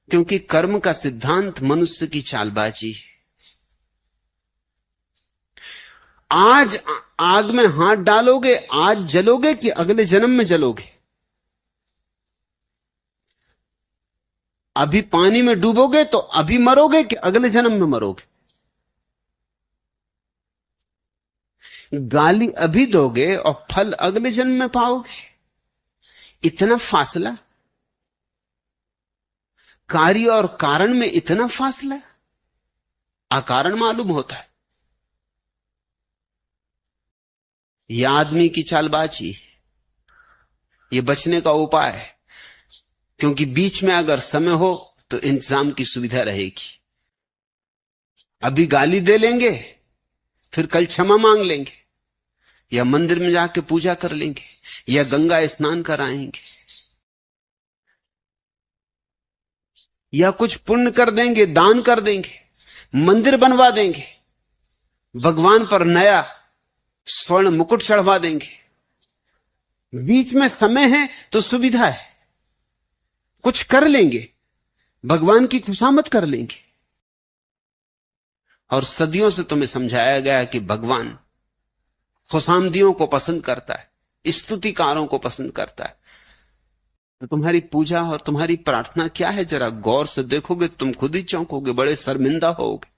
क्योंकि कर्म का सिद्धांत मनुष्य की चालबाजी है। आज आग में हाथ डालोगे, आज जलोगे कि अगले जन्म में जलोगे? अभी पानी में डूबोगे तो अभी मरोगे कि अगले जन्म में मरोगे? गाली अभी दोगे और फल अगले जन्म में पाओगे। इतना फासला, कार्य और कारण में इतना फासला, अकारण मालूम होता है। यह आदमी की चालबाजी, ये बचने का उपाय है। क्योंकि बीच में अगर समय हो तो इंतजाम की सुविधा रहेगी। अभी गाली दे लेंगे, फिर कल क्षमा मांग लेंगे, या मंदिर में जाके पूजा कर लेंगे, या गंगा स्नान कराएंगे, या कुछ पुण्य कर देंगे, दान कर देंगे, मंदिर बनवा देंगे, भगवान पर नया स्वर्ण मुकुट चढ़वा देंगे। बीच में समय है तो सुविधा है, कुछ कर लेंगे, भगवान की खुशामद कर लेंगे। और सदियों से तुम्हें समझाया गया कि भगवान खुशामदियों को पसंद करता है, स्तुतिकारों को पसंद करता है। तो तुम्हारी पूजा और तुम्हारी प्रार्थना क्या है? जरा गौर से देखोगे तुम खुद ही चौंकोगे, बड़े शर्मिंदा होगे।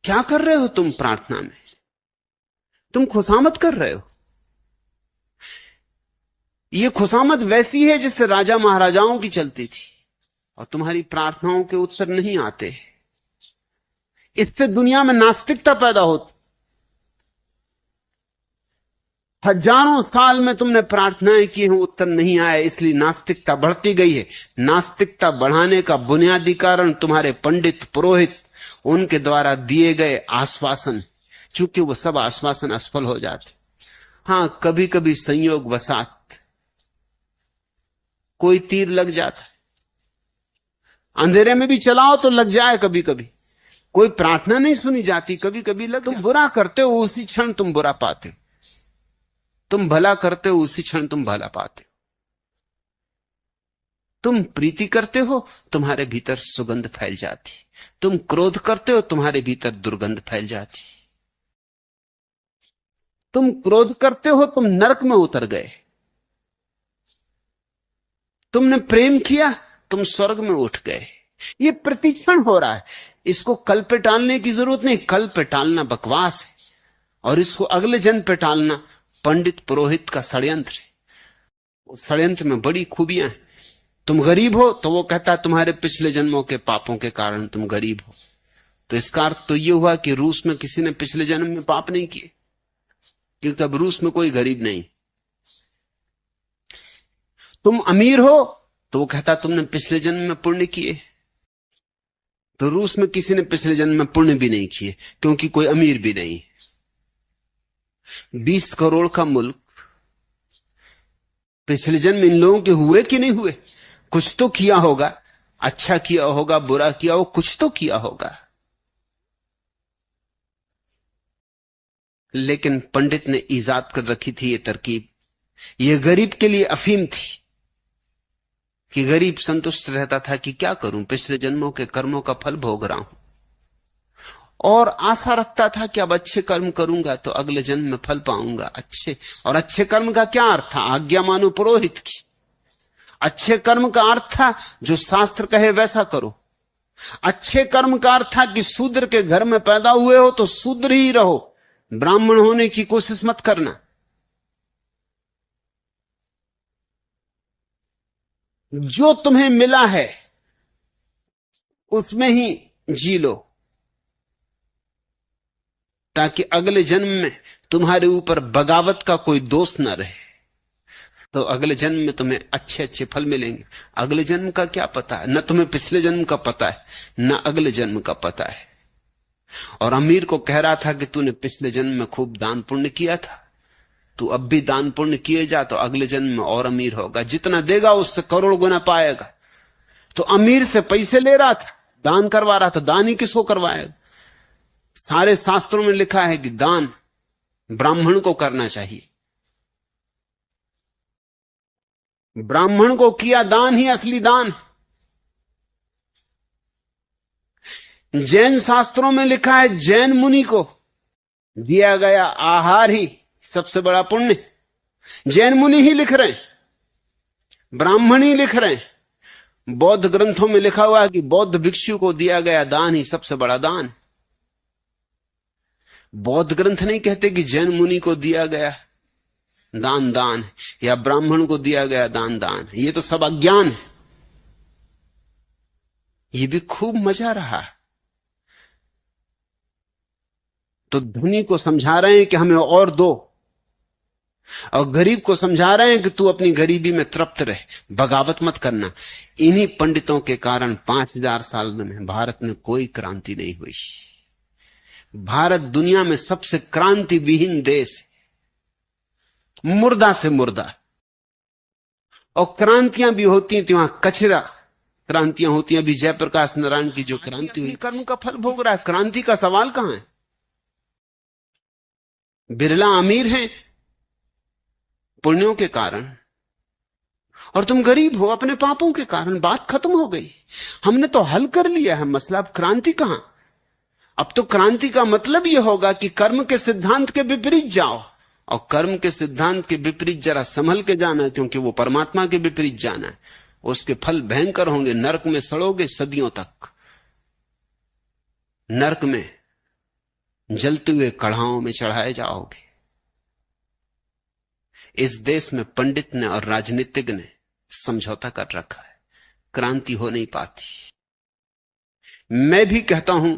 क्या कर रहे हो तुम प्रार्थना में? तुम खुशामद कर रहे हो। यह खुशामद वैसी है जिससे राजा महाराजाओं की चलती थी, और तुम्हारी प्रार्थनाओं के उत्तर नहीं आते। इससे दुनिया में नास्तिकता पैदा होती। हजारों साल में तुमने प्रार्थनाएं की हैं, उत्तर नहीं आया, इसलिए नास्तिकता बढ़ती गई है। नास्तिकता बढ़ाने का बुनियादी कारण तुम्हारे पंडित पुरोहित, उनके द्वारा दिए गए आश्वासन, चूंकि वो सब आश्वासन असफल हो जाते। हां, कभी कभी संयोग वसात कोई तीर लग जाता, अंधेरे में भी चलाओ तो लग जाए। कभी कभी कोई प्रार्थना नहीं सुनी जाती, कभी कभी लग। तुम बुरा करते हो, उसी क्षण तुम बुरा पाते हो। तुम भला करते हो, उसी क्षण तुम भला पाते हो। तुम प्रीति करते हो, तुम्हारे भीतर सुगंध फैल जाती। तुम क्रोध करते हो, तुम्हारे भीतर दुर्गंध फैल जाती। तुम क्रोध करते हो, तुम नरक में उतर गए। तुमने प्रेम किया, तुम स्वर्ग में उठ गए। ये प्रतिक्षण हो रहा है। इसको कल पे टालने की जरूरत नहीं। कल पे टालना बकवास है, और इसको अगले जन्म पे टालना पंडित पुरोहित का षड्यंत्र है। उस षड्यंत्र में बड़ी खूबियां हैं। तुम गरीब हो तो वो कहता है तुम्हारे पिछले जन्मों के पापों के कारण तुम गरीब हो। तो इसका अर्थ तो ये हुआ कि रूस में किसी ने पिछले जन्म में पाप नहीं किए, क्योंकि अब रूस में कोई गरीब नहीं। तुम अमीर हो तो वो कहता तुमने पिछले जन्म में पुण्य किए। तो रूस में किसी ने पिछले जन्म में पुण्य भी नहीं किए, क्योंकि कोई अमीर भी नहीं। 20 करोड़ का मुल्क, पिछले जन्म इन लोगों के हुए कि नहीं हुए? कुछ तो किया होगा, अच्छा किया होगा, बुरा किया हो, कुछ तो किया होगा। लेकिन पंडित ने ईजाद कर रखी थी ये तरकीब। ये गरीब के लिए अफीम थी कि गरीब संतुष्ट रहता था कि क्या करूं, पिछले जन्मों के कर्मों का फल भोग रहा हूं, और आशा रखता था कि अब अच्छे कर्म करूंगा तो अगले जन्म में फल पाऊंगा अच्छे। और अच्छे कर्म का क्या अर्थ था? आज्ञा मानो पुरोहित की। अच्छे कर्म का अर्थ था जो शास्त्र कहे वैसा करो। अच्छे कर्म का अर्थ था कि शूद्र के घर में पैदा हुए हो तो शूद्र ही रहो, ब्राह्मण होने की कोशिश मत करना। जो तुम्हें मिला है उसमें ही जी लो, ताकि अगले जन्म में तुम्हारे ऊपर बगावत का कोई दोष न रहे। तो अगले जन्म में तुम्हें अच्छे अच्छे फल मिलेंगे। अगले जन्म का क्या पता है? न तुम्हें पिछले जन्म का पता है, न अगले जन्म का पता है। और अमीर को कह रहा था कि तूने पिछले जन्म में खूब दान पुण्य किया था, तू अब भी दान पुण्य किए जा तो अगले जन्म में और अमीर होगा, जितना देगा उससे करोड़ गुना पाएगा। तो अमीर से पैसे ले रहा था, दान करवा रहा था। दान ही किसको करवाएगा? सारे शास्त्रों में लिखा है कि दान ब्राह्मण को करना चाहिए। ब्राह्मण को किया दान ही असली दान। जैन शास्त्रों में लिखा है जैन मुनि को दिया गया आहार ही सबसे बड़ा पुण्य। जैन मुनि ही लिख रहे हैं, ब्राह्मण ही लिख रहे हैं। बौद्ध ग्रंथों में लिखा हुआ है कि बौद्ध भिक्षु को दिया गया दान ही सबसे बड़ा दान। बौद्ध ग्रंथ नहीं कहते कि जैन मुनि को दिया गया दान दान है, या ब्राह्मण को दिया गया दान दान है। ये तो सब अज्ञान है। ये भी खूब मजा रहा। तो धनी को समझा रहे हैं कि हमें और दो, और गरीब को समझा रहे हैं कि तू अपनी गरीबी में तृप्त रहे, बगावत मत करना। इन्हीं पंडितों के कारण 5000 साल में भारत में कोई क्रांति नहीं हुई। भारत दुनिया में सबसे क्रांति विहीन देश है, मुर्दा से मुर्दा। और क्रांतियां भी होती हैं तो वहां कचरा क्रांतियां होती हैं। अभी जयप्रकाश नारायण की जो क्रांति हुई, कर्म का फल भोग रहा है। क्रांति का सवाल कहां है? बिरला अमीर हैं पुण्यों के कारण, और तुम गरीब हो अपने पापों के कारण। बात खत्म हो गई। हमने तो हल कर लिया है मसला। अब क्रांति कहां? अब तो क्रांति का मतलब यह होगा कि कर्म के सिद्धांत के विपरीत जाओ, और कर्म के सिद्धांत के विपरीत जरा संभल के जाना है, क्योंकि वो परमात्मा के विपरीत जाना है। उसके फल भयंकर होंगे। नरक में सड़ोगे सदियों तक, नरक में जलते हुए कढ़ाओं में चढ़ाए जाओगे। इस देश में पंडित ने और राजनीतिज्ञ ने समझौता कर रखा है, क्रांति हो नहीं पाती। मैं भी कहता हूं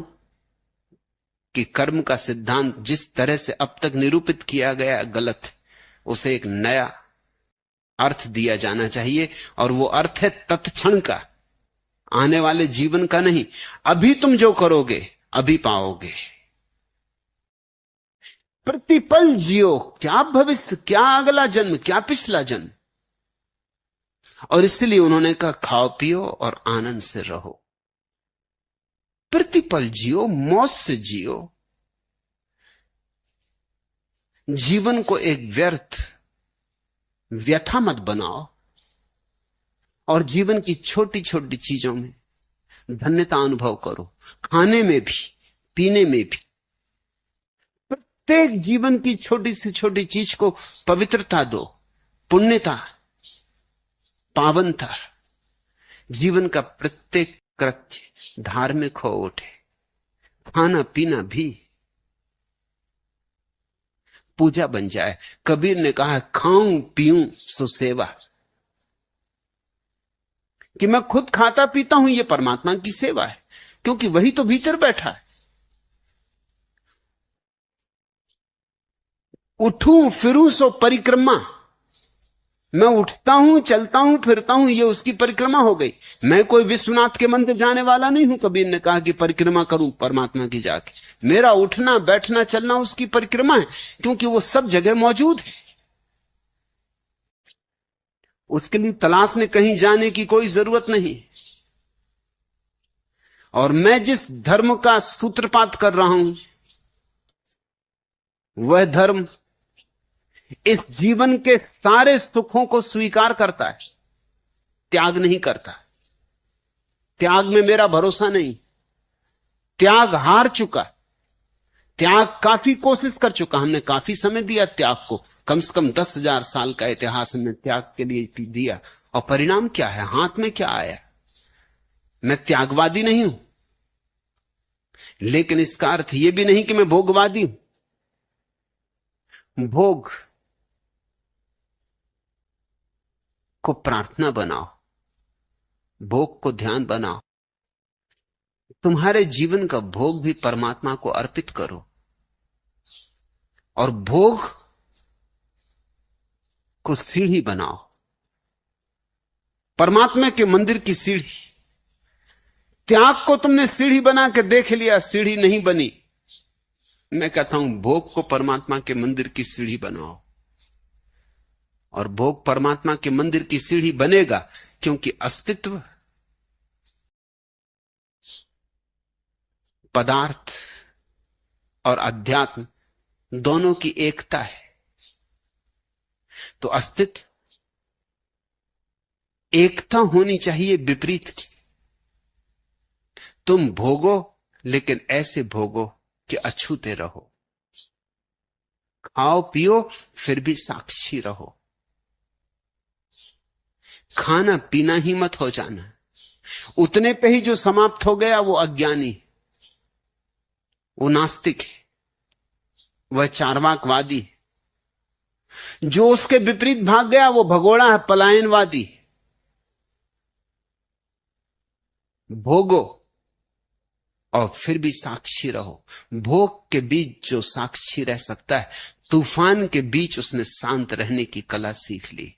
कि कर्म का सिद्धांत जिस तरह से अब तक निरूपित किया गया गलत है। उसे एक नया अर्थ दिया जाना चाहिए, और वो अर्थ है तत्क्षण का, आने वाले जीवन का नहीं। अभी तुम जो करोगे अभी पाओगे। प्रतिपल जियो, क्या भविष्य, क्या अगला जन्म, क्या पिछला जन्म। और इसलिए उन्होंने कहा खाओ पियो और आनंद से रहो। प्रतिपल जियो, मौज से जियो। जीवन को एक व्यर्थ व्यथा मत बनाओ, और जीवन की छोटी छोटी चीजों में धन्यता अनुभव करो। खाने में भी, पीने में भी। प्रत्येक जीवन की छोटी से छोटी चीज को पवित्रता दो, पुण्यता, पावनता। जीवन का प्रत्येक कृत्य धार्मिक हो उठे। खाना पीना भी पूजा बन जाए। कबीर ने कहा खाऊं पीऊं सो सेवा, कि मैं खुद खाता पीता हूं, यह परमात्मा की सेवा है, क्योंकि वही तो भीतर बैठा है। उठूं फिरूं सो परिक्रमा, मैं उठता हूं चलता हूं फिरता हूं, ये उसकी परिक्रमा हो गई। मैं कोई विश्वनाथ के मंदिर जाने वाला नहीं हूं। कबीर ने कहा कि परिक्रमा करूं परमात्मा की जाके। मेरा उठना बैठना चलना उसकी परिक्रमा है, क्योंकि वो सब जगह मौजूद है। उसके लिए तलाशने कहीं जाने की कोई जरूरत नहीं। और मैं जिस धर्म का सूत्रपात कर रहा हूं, वह धर्म इस जीवन के सारे सुखों को स्वीकार करता है, त्याग नहीं करता। त्याग में मेरा भरोसा नहीं। त्याग हार चुका। त्याग काफी कोशिश कर चुका। हमने काफी समय दिया त्याग को। कम से कम 10,000 साल का इतिहास हमने त्याग के लिए दिया, और परिणाम क्या है, हाथ में क्या आया। मैं त्यागवादी नहीं हूं, लेकिन इसका अर्थ यह भी नहीं कि मैं भोगवादी हूं। भोग को प्रार्थना बनाओ, भोग को ध्यान बनाओ। तुम्हारे जीवन का भोग भी परमात्मा को अर्पित करो, और भोग को सीढ़ी बनाओ, परमात्मा के मंदिर की सीढ़ी। त्याग को तुमने सीढ़ी बना के देख लिया, सीढ़ी नहीं बनी। मैं कहता हूं भोग को परमात्मा के मंदिर की सीढ़ी बनाओ, और भोग परमात्मा के मंदिर की सीढ़ी बनेगा, क्योंकि अस्तित्व पदार्थ और अध्यात्म दोनों की एकता है। तो अस्तित्व एकता होनी चाहिए विपरीत की। तुम भोगो लेकिन ऐसे भोगो कि अछूते रहो। खाओ पियो फिर भी साक्षी रहो। खाना पीना ही मत हो जाना। उतने पे ही जो समाप्त हो गया वो अज्ञानी, वो नास्तिक है, वह चार्वाकवादी है। जो उसके विपरीत भाग गया वो भगोड़ा है, पलायनवादी। भोगो और फिर भी साक्षी रहो। भोग के बीच जो साक्षी रह सकता है, तूफान के बीच उसने शांत रहने की कला सीख ली।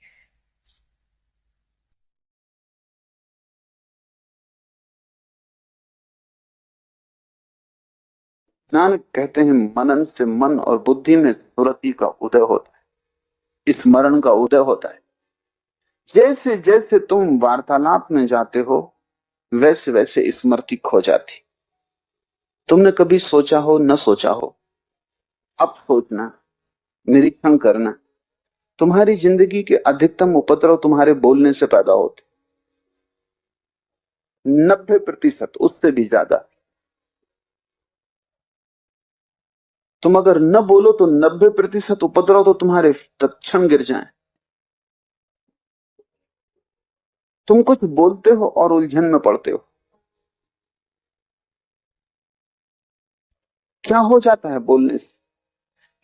नानक कहते हैं, मनन से मन और बुद्धि में सुरति का उदय होता है, स्मरण का उदय होता है। जैसे जैसे तुम वार्तालाप में जाते हो वैसे वैसे स्मृति खो जाती। तुमने कभी सोचा हो न सोचा हो, अब सोचना, निरीक्षण करना। तुम्हारी जिंदगी के अधिकतम उपद्रव तुम्हारे बोलने से पैदा होते, 90%, उससे भी ज्यादा। तुम अगर न बोलो तो 90% उपद्रव तो तुम्हारे तत्क्षण गिर जाएं। तुम कुछ बोलते हो और उलझन में पड़ते हो। क्या हो जाता है बोलने से?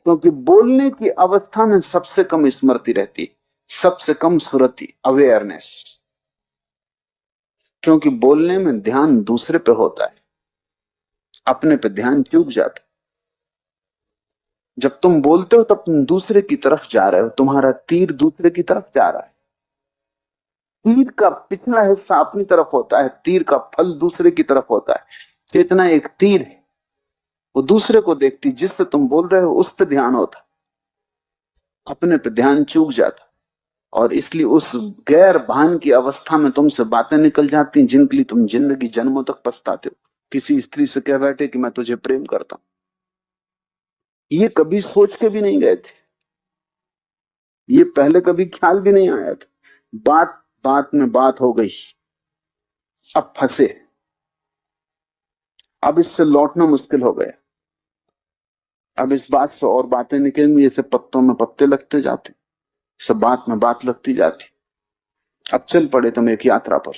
क्योंकि बोलने की अवस्था में सबसे कम स्मृति रहती, सबसे कम सुरति, अवेयरनेस। क्योंकि बोलने में ध्यान दूसरे पे होता है, अपने पे ध्यान चूक जाता है। जब तुम बोलते हो तब तुम दूसरे की तरफ जा रहे हो, तुम्हारा तीर दूसरे की तरफ जा रहा है। तीर का पिछला हिस्सा अपनी तरफ होता है, तीर का फल दूसरे की तरफ होता है। चेतना एक तीर है, वो दूसरे को देखती, जिससे तुम बोल रहे हो उस पर ध्यान होता, अपने पे ध्यान चूक जाता। और इसलिए उस गैर भान की अवस्था में तुमसे बातें निकल जाती हैं जिनके लिए तुम जिंदगी जन्मों तक पछताते हो। किसी स्त्री से कह बैठे कि मैं तुझे प्रेम करता हूं, ये कभी सोच के भी नहीं गए थे, ये पहले कभी ख्याल भी नहीं आया था। बात बात में बात हो गई, अब फंसे, अब इससे लौटना मुश्किल हो गया। अब इस बात से और बातें निकलेंगी, जैसे पत्तों में पत्ते लगते जाते, सब बात में बात लगती जाती। अब चल पड़े तुम एक यात्रा पर।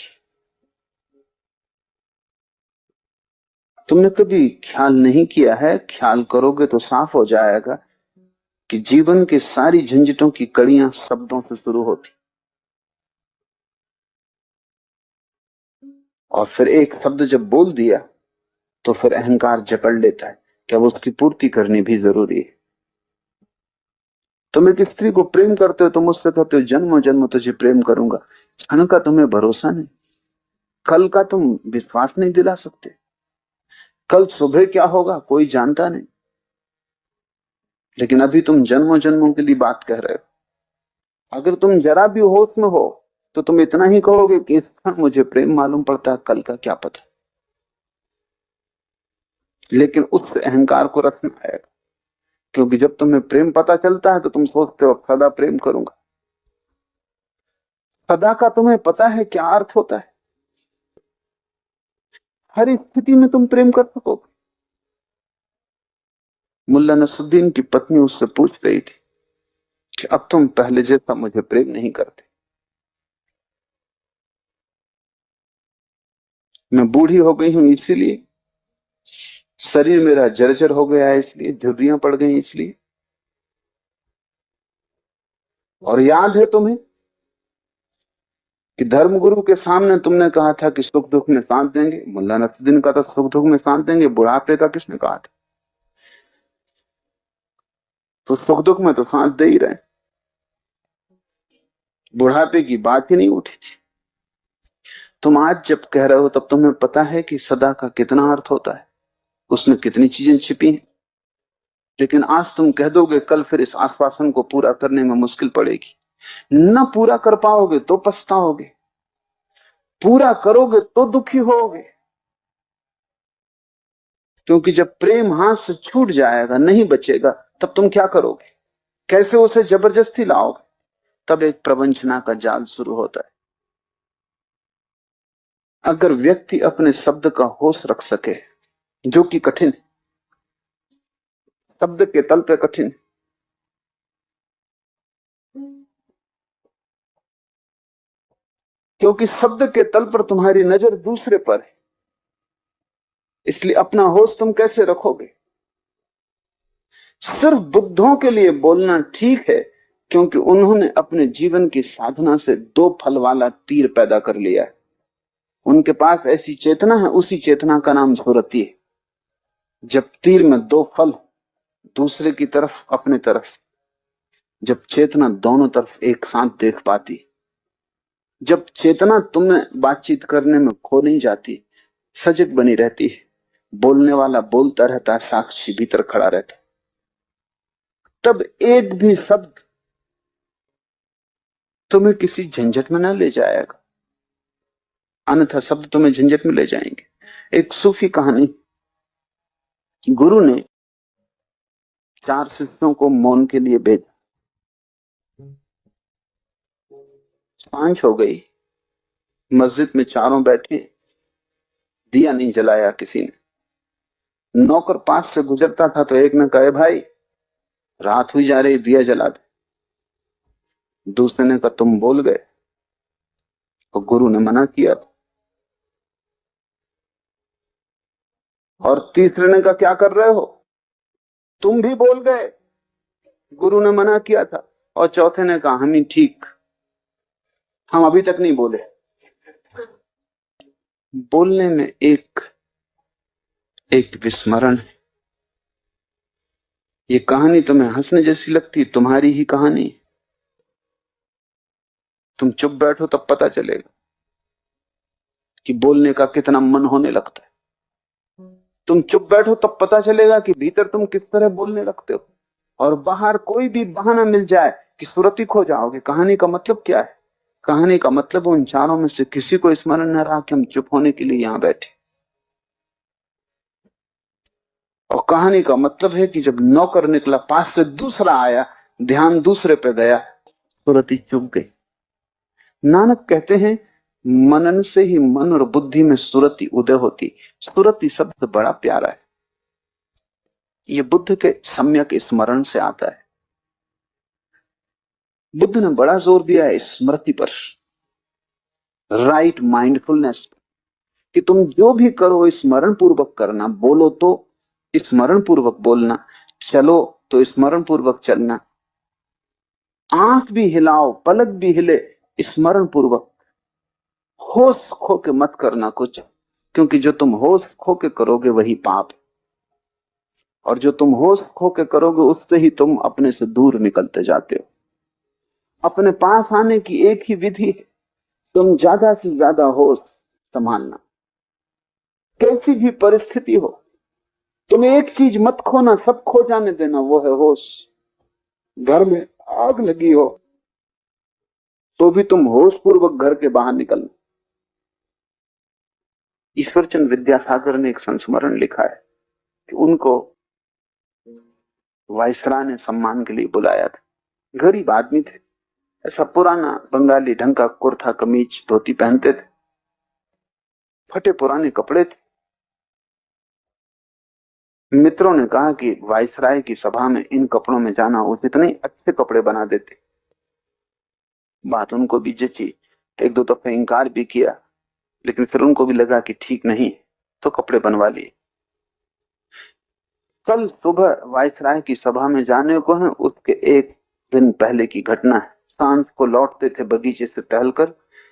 तुमने कभी ख्याल नहीं किया है, ख्याल करोगे तो साफ हो जाएगा कि जीवन के सारी झंझटों की कड़ियां शब्दों से शुरू होती, और फिर एक शब्द जब बोल दिया तो फिर अहंकार जकड़ लेता है कि अब उसकी पूर्ति करनी भी जरूरी है। तुम एक स्त्री को प्रेम करते हो, तुम उससे कहते हो जन्मों जन्म तुझे प्रेम करूंगा। क्षण का तुम्हें भरोसा नहीं, कल का तुम विश्वास नहीं दिला सकते। कल सुबह क्या होगा कोई जानता नहीं, लेकिन अभी तुम जन्मों जन्मों के लिए बात कह रहे हो। अगर तुम जरा भी होश में हो तो तुम इतना ही कहोगे कि इस क्षण मुझे प्रेम मालूम पड़ता है, कल का क्या पता। लेकिन उससे अहंकार को रखना आएगा, क्योंकि जब तुम्हें प्रेम पता चलता है तो तुम सोचते हो सदा प्रेम करूंगा। सदा का तुम्हें पता है क्या अर्थ होता है? हर स्थिति में तुम प्रेम कर सकोगे। मुल्ला नसरुद्दीन की पत्नी उससे पूछ रही थी कि अब तुम पहले जैसा मुझे प्रेम नहीं करते। मैं बूढ़ी हो गई हूं इसीलिए, शरीर मेरा जर्जर हो गया है इसलिए, झुर्रियां पड़ गई इसलिए। और याद है तुम्हें कि धर्मगुरु के सामने तुमने कहा था कि सुख दुख में साथ देंगे। मुल्ला नसरुद्दीन का था सुख दुख में साथ देंगे, बुढ़ापे का किसने कहा था? तो सुख दुख में तो साथ दे ही रहे, बुढ़ापे की बात ही नहीं उठी थी। तुम आज जब कह रहे हो तब तुम्हें पता है कि सदा का कितना अर्थ होता है, उसमें कितनी चीजें छिपी हैं। लेकिन आज तुम कह दोगे, कल फिर इस आश्वासन को पूरा करने में मुश्किल पड़ेगी। न पूरा कर पाओगे तो पछताओगे, पूरा करोगे तो दुखी होगे। क्योंकि जब प्रेम हाथ से छूट जाएगा, नहीं बचेगा, तब तुम क्या करोगे? कैसे उसे जबरदस्ती लाओगे? तब एक प्रवंचना का जाल शुरू होता है। अगर व्यक्ति अपने शब्द का होश रख सके, जो कि कठिन है, शब्द के तल पे कठिन है। क्योंकि शब्द के तल पर तुम्हारी नजर दूसरे पर है, इसलिए अपना होश तुम कैसे रखोगे? सिर्फ बुद्धों के लिए बोलना ठीक है, क्योंकि उन्होंने अपने जीवन की साधना से दो फल वाला तीर पैदा कर लिया है। उनके पास ऐसी चेतना है, उसी चेतना का नाम सुरति है। जब तीर में दो फल, दूसरे की तरफ अपने तरफ, जब चेतना दोनों तरफ एक साथ देख पाती, जब चेतना तुम्हें बातचीत करने में खो नहीं जाती, सजग बनी रहती है, बोलने वाला बोलता रहता है, साक्षी भीतर खड़ा रहता है, तब एक भी शब्द तुम्हें किसी झंझट में ना ले जाएगा, अन्यथा शब्द तुम्हें झंझट में ले जाएंगे। एक सूफी कहानी, गुरु ने 4 शिष्यों को मौन के लिए भेजा। सांझ हो गई, मस्जिद में चारों बैठे, दिया नहीं जलाया किसी ने। नौकर पास से गुजरता था तो एक ने कहा, भाई रात हुई जा रही, दिया जला दे। दूसरे ने कहा, तुम बोल गए। तो गुरु ने मना किया था। और तीसरे ने कहा, क्या कर रहे हो, तुम भी बोल गए, गुरु ने मना किया था। और चौथे ने कहा, हम ही ठीक, हम अभी तक नहीं बोले। बोलने में एक विस्मरण है। ये कहानी तुम्हें हंसने जैसी लगती, तुम्हारी ही कहानी। तुम चुप बैठो तब पता चलेगा कि बोलने का कितना मन होने लगता है। तुम चुप बैठो तब पता चलेगा कि भीतर तुम किस तरह बोलने लगते हो। और बाहर कोई भी बहाना मिल जाए कि सुरती खो जाओगे। कहानी का मतलब क्या है? कहानी का मतलब उन चारों में से किसी को स्मरण न रहा कि हम चुप होने के लिए यहां बैठे। और कहानी का मतलब है कि जब नौकर निकला, पास से दूसरा आया, ध्यान दूसरे पे गया, सुरती चुप गई। नानक कहते हैं, मनन से ही मन और बुद्धि में सुरति उदय होती। सुरति शब्द बड़ा प्यारा है, ये बुद्ध के सम्यक स्मरण से आता है। बुद्ध ने बड़ा जोर दिया है स्मृति पर, राइट माइंडफुलनेस, कि तुम जो भी करो स्मरण पूर्वक करना, बोलो तो स्मरण पूर्वक बोलना, चलो तो स्मरण पूर्वक चलना, आंख भी हिलाओ, पलक भी हिले, स्मरण पूर्वक। होश खो के मत करना कुछ, क्योंकि जो तुम होश खो के करोगे वही पाप है। और जो तुम होश खो के करोगे उससे ही तुम अपने से दूर निकलते जाते हो। अपने पास आने की एक ही विधि है, तुम ज्यादा से ज्यादा होश संभालना। कैसी भी परिस्थिति हो, तुम एक चीज मत खोना, सब खो जाने देना, वो है होश। घर में आग लगी हो तो भी तुम होश पूर्वक घर के बाहर निकलना। ईश्वरचंद विद्यासागर ने एक संस्मरण लिखा है कि उनको वायसराय ने सम्मान के लिए बुलाया था। गरीब आदमी थे, ऐसा पुराना बंगाली ढंग का कुर्ता कमीज धोती पहनते थे, फटे पुराने कपड़े थे। मित्रों ने कहा कि वायसराय की सभा में इन कपड़ों में जाना उचित नहीं, अच्छे कपड़े बना देते। बात उनको भी जची, एक दो दफे इंकार भी किया, लेकिन फिर उनको भी लगा कि ठीक नहीं, तो कपड़े बनवा लिए। कल सुबह वायसराय की सभा में जाने को है, उसके एक दिन पहले की घटना है। सांझ को लौटते थे बगीचे से टहलकर,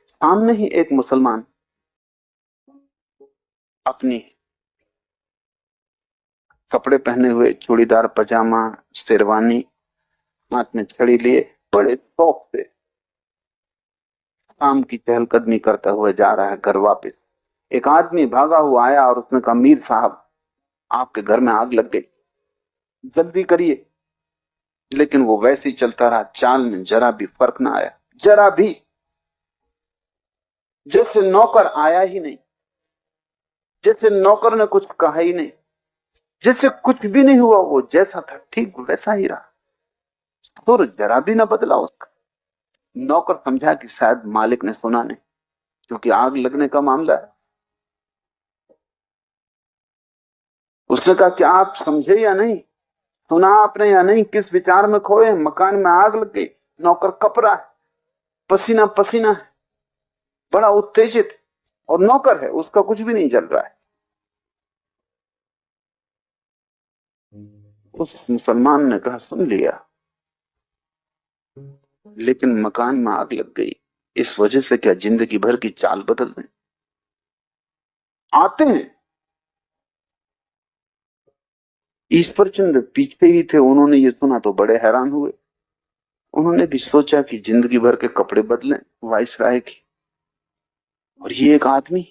सामने ही एक मुसलमान अपनी कपड़े पहने हुए, चूड़ीदार पजामा, शेरवानी, हाथ में छड़ी लिए, बड़े शौक से शाम की चहलकदमी करता हुआ जा रहा है घर वापस। एक आदमी भागा हुआ आया और उसने कहा, मीर साहब आपके घर में आग लग गई, जल्दी करिए। लेकिन वो वैसे ही चलता रहा, चाल में जरा भी फर्क ना आया, जरा भी, जैसे नौकर आया ही नहीं, जैसे नौकर ने कुछ कहा ही नहीं, जैसे कुछ भी नहीं हुआ। वो जैसा था ठीक वैसा ही रहा, सुर जरा भी ना बदला उसका। नौकर समझा कि शायद मालिक ने सुना नहीं, क्योंकि आग लगने का मामला है। उसने कहा कि आप समझे या नहीं, सुना आपने या नहीं, किस विचार में खोए, मकान में आग लग गई, नौकर कप रहा है, पसीना पसीना है, बड़ा उत्तेजित है, और नौकर है, उसका कुछ भी नहीं चल रहा है। उस मुसलमान ने कहा सुन लिया, लेकिन मकान में आग लग गई, इस वजह से क्या जिंदगी भर की चाल बदल दें? आते हैं ईश्वरचंद्र पीछे ही थे, उन्होंने ये सुना तो बड़े हैरान हुए। उन्होंने भी सोचा कि जिंदगी भर के कपड़े बदलें वाइसराय की, और ये एक आदमी,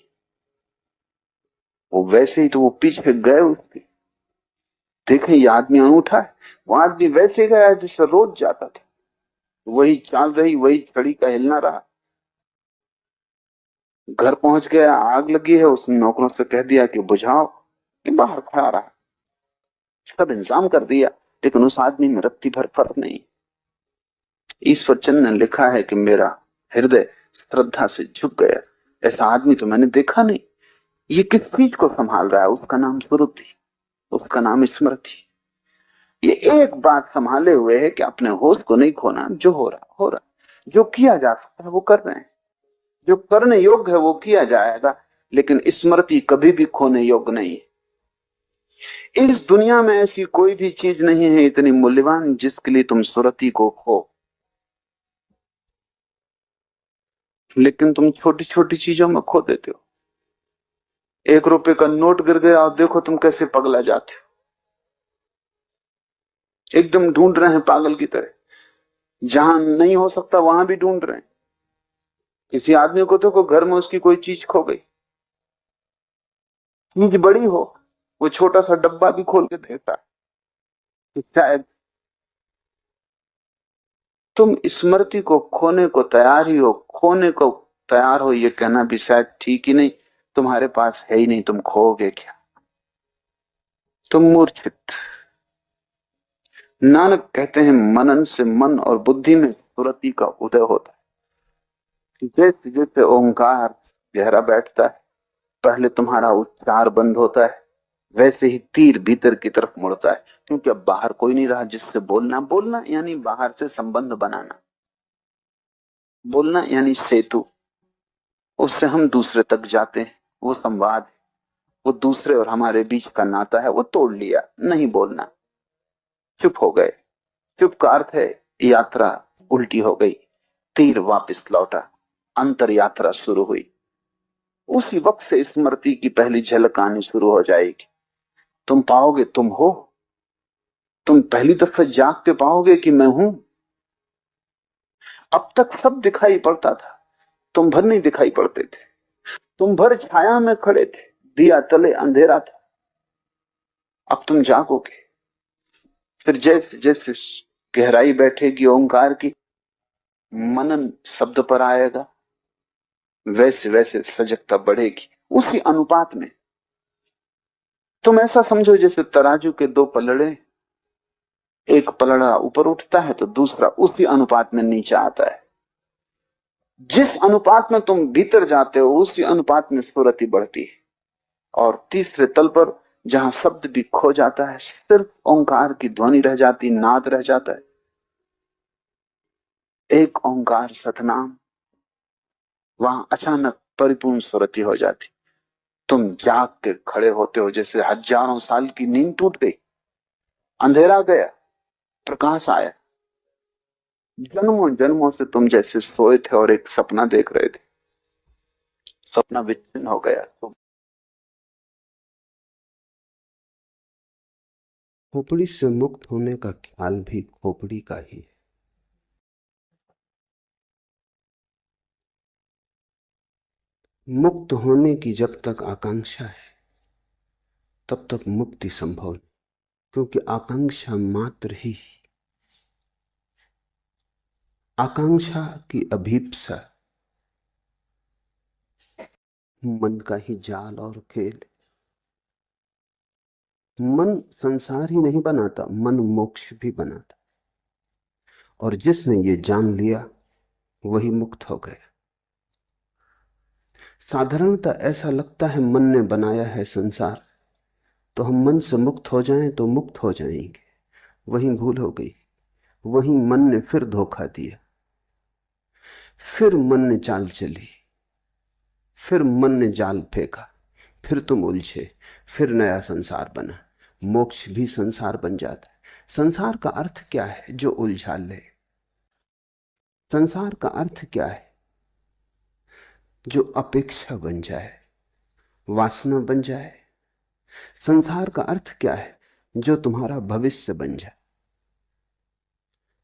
वो वैसे ही, तो वो पीछे गए उसके, देखें ये आदमी अनूठा है। वो आदमी वैसे गया जिससे रोज जाता था, वही चाल रही, वही छड़ी का हिलना रहा। घर पहुंच गया, आग लगी है, उसने नौकरों से कह दिया कि बुझाओ, कि बाहर खड़ा रहा, सब इंतजाम कर दिया, लेकिन उस आदमी में रत्ती भर फर्क नहीं। ईश्वर चंद ने लिखा है कि मेरा हृदय श्रद्धा से झुक गया, ऐसा आदमी तो मैंने देखा नहीं। ये किस चीज को संभाल रहा है? उसका नाम सुरुति, उसका नाम स्मृति। ये एक बात संभाले हुए है कि अपने होश को नहीं खोना, जो हो रहा हो रहा, जो किया जा सकता है वो कर रहे हैं, जो करने योग्य है वो किया जाएगा, लेकिन स्मृति कभी भी खोने योग्य नहीं है। इस दुनिया में ऐसी कोई भी चीज नहीं है इतनी मूल्यवान जिसके लिए तुम सुरति को खो, लेकिन तुम छोटी छोटी चीजों में खो देते हो। 1 रुपए का नोट गिर गया और देखो तुम कैसे पगला जाते हो, एकदम ढूंढ रहे हैं पागल की तरह, जहां नहीं हो सकता वहां भी ढूंढ रहे हैं। किसी आदमी को देखो घर में उसकी कोई चीज खो गई, चीज बड़ी हो, वो छोटा सा डब्बा भी खोल के देता है कि शायद तुम स्मृति को खोने को तैयार ही हो, खोने को तैयार हो ये कहना भी शायद ठीक ही नहीं। तुम्हारे पास है ही नहीं, तुम खोओगे क्या? तुम मूर्छित। नानक कहते हैं मनन से मन और बुद्धि में सुरति का उदय होता है। जैसे जैसे ओंकार गहरा बैठता है, पहले तुम्हारा उच्चार बंद होता है, वैसे ही तीर भीतर की तरफ मुड़ता है, क्योंकि अब बाहर कोई नहीं रहा जिससे बोलना। बोलना यानी बाहर से संबंध बनाना, बोलना यानी सेतु, उससे हम दूसरे तक जाते हैं, वो संवाद है, वो दूसरे और हमारे बीच का नाता है, वो तोड़ लिया, नहीं बोलना, चुप हो गए। चुप का अर्थ है यात्रा उल्टी हो गई, तीर वापस लौटा, अंतर यात्रा शुरू हुई। उसी वक्त से स्मृति की पहली झलक आनी शुरू हो जाएगी। तुम पाओगे तुम हो, तुम पहली दफे जाग के पाओगे कि मैं हूं। अब तक सब दिखाई पड़ता था, तुम भर नहीं दिखाई पड़ते थे, तुम भर छाया में खड़े थे, दिया तले अंधेरा था। अब तुम जागोगे, फिर जैसे जैसे गहराई बैठेगी ओंकार की, मनन शब्द पर आएगा, वैसे वैसे सजगता बढ़ेगी। उसी अनुपात में तुम ऐसा समझो जैसे तराजू के 2 पलड़े, एक पलड़ा ऊपर उठता है तो दूसरा उसी अनुपात में नीचे आता है। जिस अनुपात में तुम भीतर जाते हो उसी अनुपात में सुरति बढ़ती है, और तीसरे तल पर जहां शब्द भी खो जाता है, सिर्फ ओंकार की ध्वनि रह जाती, नाद रह जाता है, एक ओंकार सतनाम, वहां अचानक परिपूर्ण सुरति हो जाती। तुम जाग के खड़े होते हो जैसे हजारों साल की नींद टूट गई, अंधेरा गया, प्रकाश आया। जन्मों जन्मों से तुम जैसे सोए थे और एक सपना देख रहे थे, सपना विच्छिन्न हो गया। तुम खोपड़ी से मुक्त होने का ख्याल भी खोपड़ी का ही है। मुक्त होने की जब तक आकांक्षा है तब तक मुक्ति संभव नहीं, क्योंकि आकांक्षा मात्र ही, आकांक्षा की अभीप्सा मन का ही जाल और खेल। मन संसार ही नहीं बनाता, मन मोक्ष भी बनाता, और जिसने ये जान लिया वही मुक्त हो गया। साधारणतः ऐसा लगता है मन ने बनाया है संसार, तो हम मन से मुक्त हो जाएं तो मुक्त हो जाएंगे। वही भूल हो गई, वही मन ने फिर धोखा दिया, फिर मन ने चाल चली, फिर मन ने जाल फेंका, फिर तुम उलझे, फिर नया संसार बना। मोक्ष भी संसार बन जाता है। संसार का अर्थ क्या है? जो उलझा ले। संसार का अर्थ क्या है? जो अपेक्षा बन जाए, वासना बन जाए। संसार का अर्थ क्या है? जो तुम्हारा भविष्य बन जाए।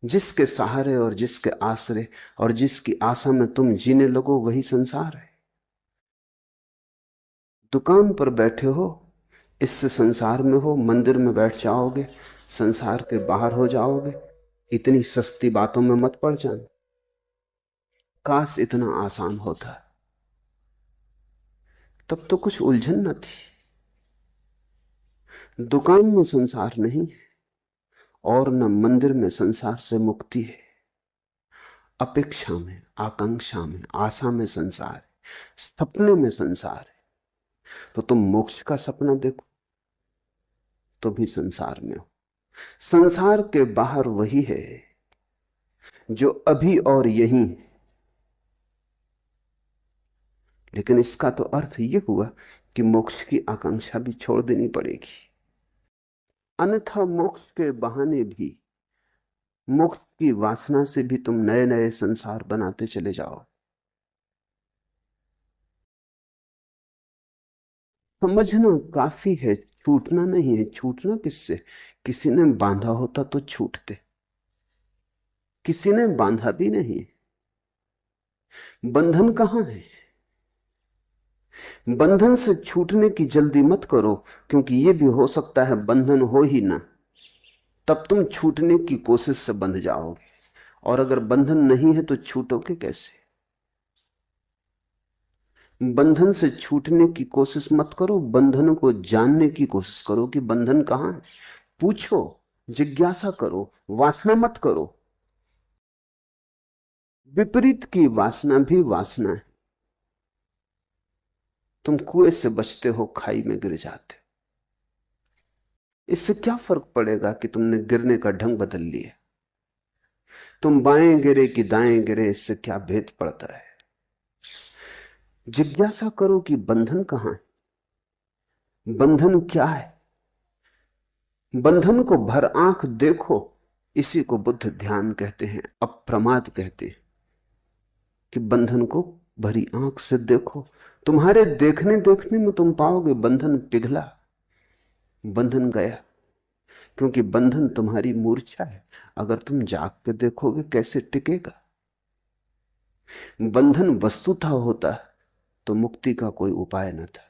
जिसके सहारे और जिसके आसरे और जिसकी आशा में तुम जीने लगो, वही संसार है। दुकान पर बैठे हो, इससे संसार में हो। मंदिर में बैठ जाओगे, संसार के बाहर हो जाओगे। इतनी सस्ती बातों में मत पड़ जाना। काश इतना आसान होता, तब तो कुछ उलझन न थी। दुकान में संसार नहीं है और न मंदिर में संसार से मुक्ति है। अपेक्षा में, आकांक्षा में, आशा में संसार है, सपने में संसार है। तो तुम मोक्ष का सपना देखो तो भी संसार में हो। संसार के बाहर वही है जो अभी और यहीं है। लेकिन इसका तो अर्थ यह हुआ कि मोक्ष की आकांक्षा भी छोड़ देनी पड़ेगी, अन्यथा मोक्ष के बहाने भी, मोक्ष की वासना से भी तुम नए नए संसार बनाते चले जाओ। समझना काफी है, छूटना नहीं है। छूटना किससे? किसी ने बांधा होता तो छूटते, किसी ने बांधा भी नहीं। बंधन कहां है? बंधन से छूटने की जल्दी मत करो, क्योंकि यह भी हो सकता है बंधन हो ही ना, तब तुम छूटने की कोशिश से बंध जाओगे। और अगर बंधन नहीं है तो छूटोगे कैसे? बंधन से छूटने की कोशिश मत करो, बंधन को जानने की कोशिश करो कि बंधन कहां है। पूछो, जिज्ञासा करो, वासना मत करो। विपरीत की वासना भी वासना है। तुम कुएं से बचते हो, खाई में गिर जाते हो। इससे क्या फर्क पड़ेगा कि तुमने गिरने का ढंग बदल लिया? तुम बाएं गिरे कि दाएं गिरे, इससे क्या भेद पड़ता है? जिज्ञासा करो कि बंधन कहां है, बंधन क्या है। बंधन को भर आंख देखो। इसी को बुद्ध ध्यान कहते हैं, अप्रमाद कहते हैं कि बंधन को भरी आंख से देखो। तुम्हारे देखने देखने में तुम पाओगे बंधन पिघला, बंधन गया। क्योंकि बंधन तुम्हारी मूर्छा है। अगर तुम जाग के देखोगे कैसे टिकेगा? बंधन वस्तुतः होता तो मुक्ति का कोई उपाय न था।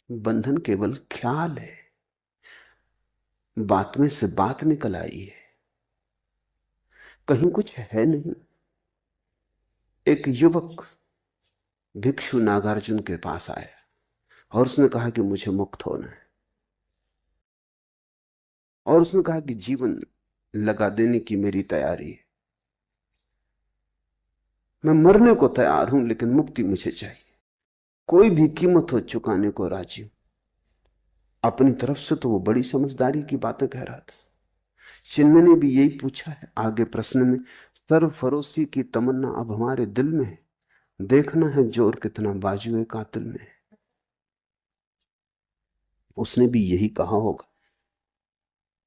बंधन केवल ख्याल है, बात में से बात निकल आई है, कहीं कुछ है नहीं। एक युवक भिक्षु नागार्जुन के पास आया और उसने कहा कि मुझे मुक्त होना है। और उसने कहा कि जीवन लगा देने की मेरी तैयारी है, मैं मरने को तैयार हूं, लेकिन मुक्ति मुझे चाहिए। कोई भी कीमत हो चुकाने को राजी हूं। अपनी तरफ से तो वो बड़ी समझदारी की बातें कह रहा था। चिन्मय ने भी यही पूछा है आगे प्रश्न में, सरफरोशी की तमन्ना अब हमारे दिल में है, देखना है जोर कितना बाजुए कातिल में है। उसने भी यही कहा होगा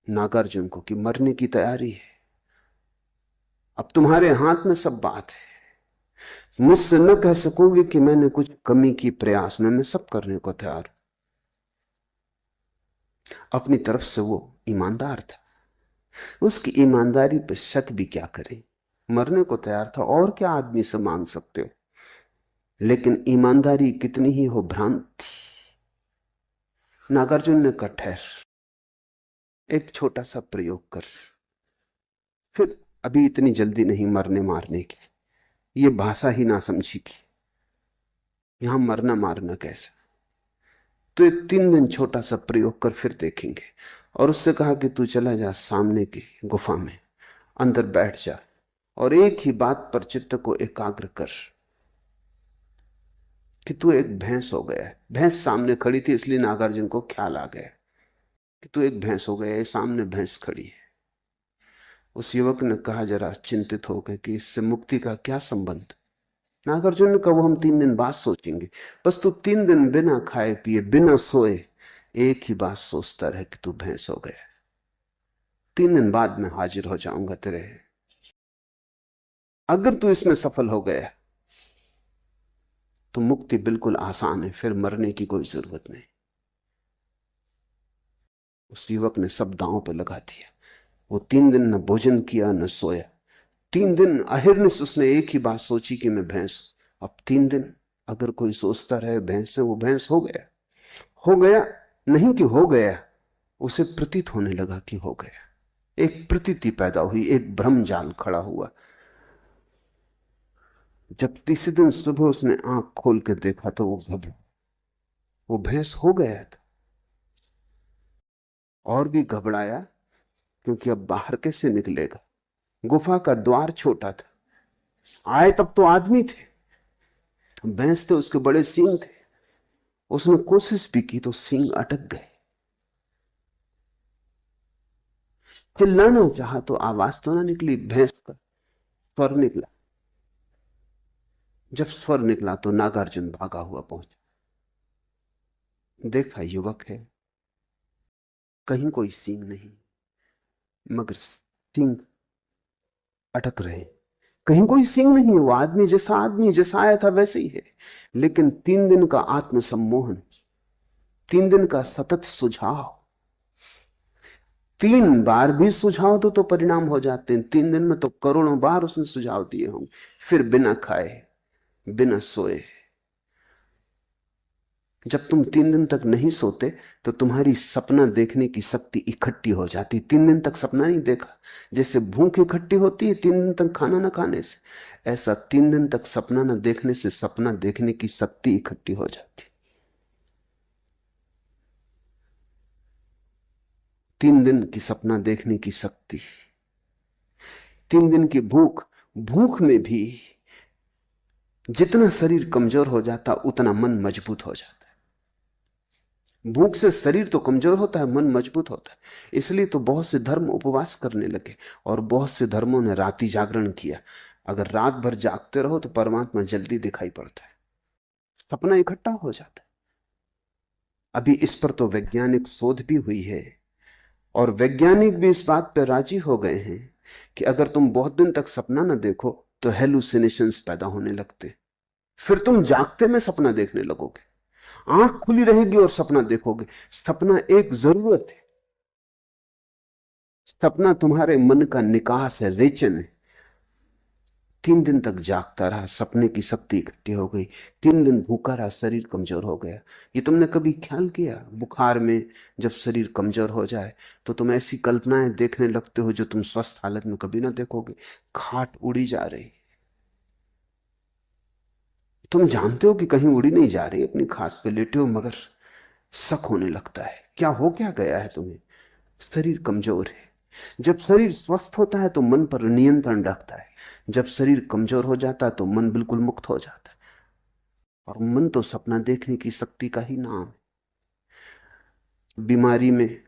नागार्जुन को कि मरने की तैयारी है, अब तुम्हारे हाथ में सब बात है। मुझसे न कह सकोगे कि मैंने कुछ कमी की प्रयास में, मैं सब करने को तैयार हूं। अपनी तरफ से वो ईमानदार था, उसकी ईमानदारी पर शक भी क्या करे। मरने को तैयार था, और क्या आदमी से मांग सकते हो। लेकिन ईमानदारी कितनी ही हो भ्रांत थी। नागार्जुन ने कहा ठहर, एक छोटा सा प्रयोग कर, फिर अभी इतनी जल्दी नहीं मरने मारने की, ये भाषा ही ना समझी की, यहां मरना मारना कैसा। तो एक 3 दिन छोटा सा प्रयोग कर, फिर देखेंगे। और उससे कहा कि तू चला जा सामने की गुफा में, अंदर बैठ जा और एक ही बात पर चित्त को एकाग्र कर कि तू एक भैंस हो गया है। भैंस सामने खड़ी थी, इसलिए नागार्जुन को ख्याल आ गया कि तू एक भैंस हो गया है, सामने भैंस खड़ी है। उस युवक ने कहा जरा चिंतित होकर कि इससे मुक्ति का क्या संबंध। नागार्जुन ने कहा वो हम 3 दिन बाद सोचेंगे। बस तू 3 दिन बिना खाए पिए बिना सोए एक ही बात सोचता रहे कि तू भैंस हो गया। 3 दिन बाद मैं हाजिर हो जाऊंगा तेरे। अगर तू इसमें सफल हो गया तो मुक्ति बिल्कुल आसान है, फिर मरने की कोई जरूरत नहीं। उस युवक ने सब दांव पे लगा दिया। वो 3 दिन न भोजन किया न सोया। 3 दिन अहिर्निश उसने एक ही बात सोची कि मैं भैंस हूं। अब 3 दिन अगर कोई सोचता रहे भैंस से, वो भैंस हो गया। हो गया नहीं कि हो गया, उसे प्रतीत होने लगा कि हो गया। एक प्रतीति पैदा हुई, एक भ्रम जाल खड़ा हुआ। जब तीसरे दिन सुबह उसने आंख खोल के देखा तो वो घबरा। वो भैंस हो गया था। और भी घबराया, क्योंकि अब बाहर कैसे निकलेगा। गुफा का द्वार छोटा था, आए तब तो आदमी थे, भैंस थे, उसके बड़े सींग थे। उसने कोशिश भी की तो सींग अटक गए। चिल्लाना चाहा तो आवाज तो ना निकली, भैंस का स्वर निकला। जब स्वर निकला तो नागार्जुन भागा हुआ पहुंचा। देखा युवक है, कहीं कोई सींग नहीं, मगर सींग अटक रहे। कहीं कोई सींग नहीं है, वो आदमी जैसा आया था वैसे ही है। लेकिन 3 दिन का आत्मसम्मोहन, 3 दिन का सतत सुझाव, 3 बार भी सुझाव तो परिणाम हो जाते हैं। 3 दिन में तो करोड़ों बार उसने सुझाव दिए होंगे। फिर बिना खाए बिना सोए। जब तुम 3 दिन तक नहीं सोते तो तुम्हारी सपना देखने की शक्ति इकट्ठी हो जाती। 3 दिन तक सपना नहीं देखा, जैसे भूख इकट्ठी होती है 3 दिन तक खाना ना खाने से, ऐसा 3 दिन तक सपना न देखने से सपना देखने की शक्ति इकट्ठी हो जाती। 3 दिन की सपना देखने की शक्ति, 3 दिन की भूख। भूख में भी जितना शरीर कमजोर हो जाता उतना मन मजबूत हो जाता है। भूख से शरीर तो कमजोर होता है, मन मजबूत होता है। इसलिए तो बहुत से धर्म उपवास करने लगे और बहुत से धर्मों ने रात्रि जागरण किया। अगर रात भर जागते रहो तो परमात्मा जल्दी दिखाई पड़ता है, सपना इकट्ठा हो जाता है। अभी इस पर तो वैज्ञानिक शोध भी हुई है और वैज्ञानिक भी इस बात पर राजी हो गए हैं कि अगर तुम बहुत दिन तक सपना न देखो तो हेलुसिनेशंस पैदा होने लगते। फिर तुम जागते में सपना देखने लगोगे, आंख खुली रहेगी और सपना देखोगे। सपना एक जरूरत है, सपना तुम्हारे मन का निकास है, रेचन है। 3 दिन तक जागता रहा, सपने की शक्ति इकट्ठी हो गई। 3 दिन भूखा रहा, शरीर कमजोर हो गया। ये तुमने कभी ख्याल किया, बुखार में जब शरीर कमजोर हो जाए तो तुम ऐसी कल्पनाएं देखने लगते हो जो तुम स्वस्थ हालत में कभी ना देखोगे। खाट उड़ी जा रही, तुम जानते हो कि कहीं उड़ी नहीं जा रही, अपनी खाट पे लेटे हो, मगर शक होने लगता है क्या गया है तुम्हें। शरीर कमजोर है। जब शरीर स्वस्थ होता है तो मन पर नियंत्रण रखता है, जब शरीर कमजोर हो जाता है तो मन बिल्कुल मुक्त हो जाता है। और मन तो सपना देखने की शक्ति का ही नाम है। बीमारी में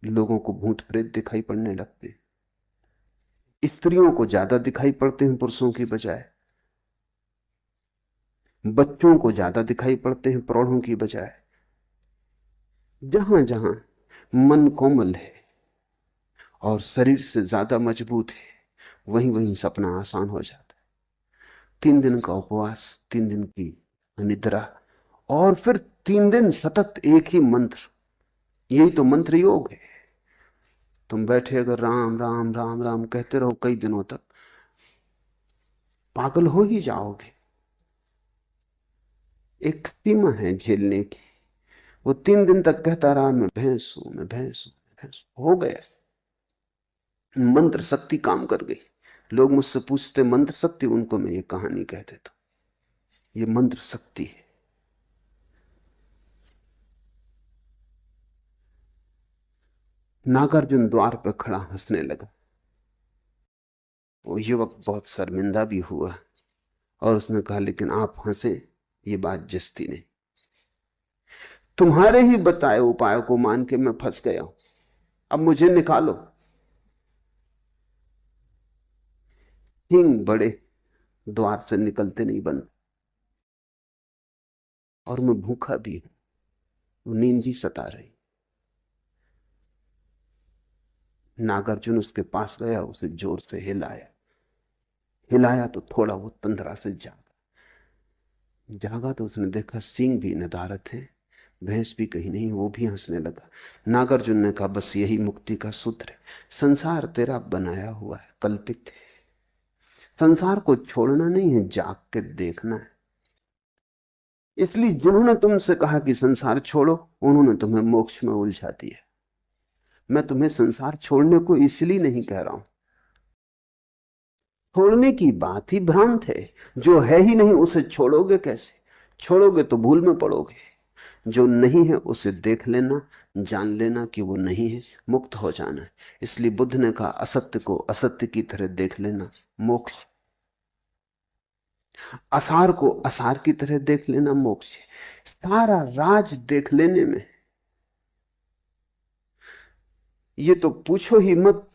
लोगों को भूत प्रेत दिखाई पड़ने लगते हैं, स्त्रियों को ज्यादा दिखाई पड़ते हैं पुरुषों की बजाय, बच्चों को ज्यादा दिखाई पड़ते हैं प्रौढ़ों की बजाय। जहां जहां मन कोमल है और शरीर से ज्यादा मजबूत है, वहीं वहीं सपना आसान हो जाता है। 3 दिन का उपवास, 3 दिन की निद्रा, और फिर 3 दिन सतत एक ही मंत्र। यही तो मंत्र योग है। तुम बैठे अगर राम राम राम राम कहते रहो कई दिनों तक, पागल हो ही जाओगे। एक सीमा है झेलने की। वो 3 दिन तक कहता रहा मैं भैंस हूं, मैं भैंस हूं, मैं भैंस हूं। हो गया, मंत्र शक्ति काम कर गई। लोग मुझसे पूछते मंत्र शक्ति, उनको मैं ये कहानी कह देता हूं, ये मंत्र शक्ति है। नागार्जुन द्वार पर खड़ा हंसने लगा। वो युवक बहुत शर्मिंदा भी हुआ और उसने कहा लेकिन आप हंसे, ये बात जस्ती नहीं। तुम्हारे ही बताए उपाय को मान के मैं फंस गया हूं, अब मुझे निकालो। हिंग बड़े द्वार से निकलते नहीं बंद, और मैं भूखा भी हूं, नींद ही सता रही। नागार्जुन उसके पास गया, उसे जोर से हिलाया। हिलाया तो थोड़ा वो तंद्रा से जागा। जागा तो उसने देखा सींग भी नदारत है, भैंस भी कहीं नहीं। वो भी हंसने लगा। नागार्जुन ने कहा, बस यही मुक्ति का सूत्र है। संसार तेरा बनाया हुआ है, कल्पित है। संसार को छोड़ना नहीं है, जाग के देखना है। इसलिए जिन्होंने तुमसे कहा कि संसार छोड़ो, उन्होंने तुम्हें मोक्ष में उलझा दिया। मैं तुम्हें संसार छोड़ने को इसलिए नहीं कह रहा हूं। छोड़ने की बात ही भ्रांत है। जो है ही नहीं उसे छोड़ोगे कैसे? छोड़ोगे तो भूल में पड़ोगे। जो नहीं है उसे देख लेना, जान लेना कि वो नहीं है, मुक्त हो जाना है। इसलिए बुद्ध ने कहा, असत्य को असत्य की तरह देख लेना मोक्ष। असार को असार की तरह देख लेना मोक्ष है। सारा राज देख लेने में। ये तो पूछो ही मत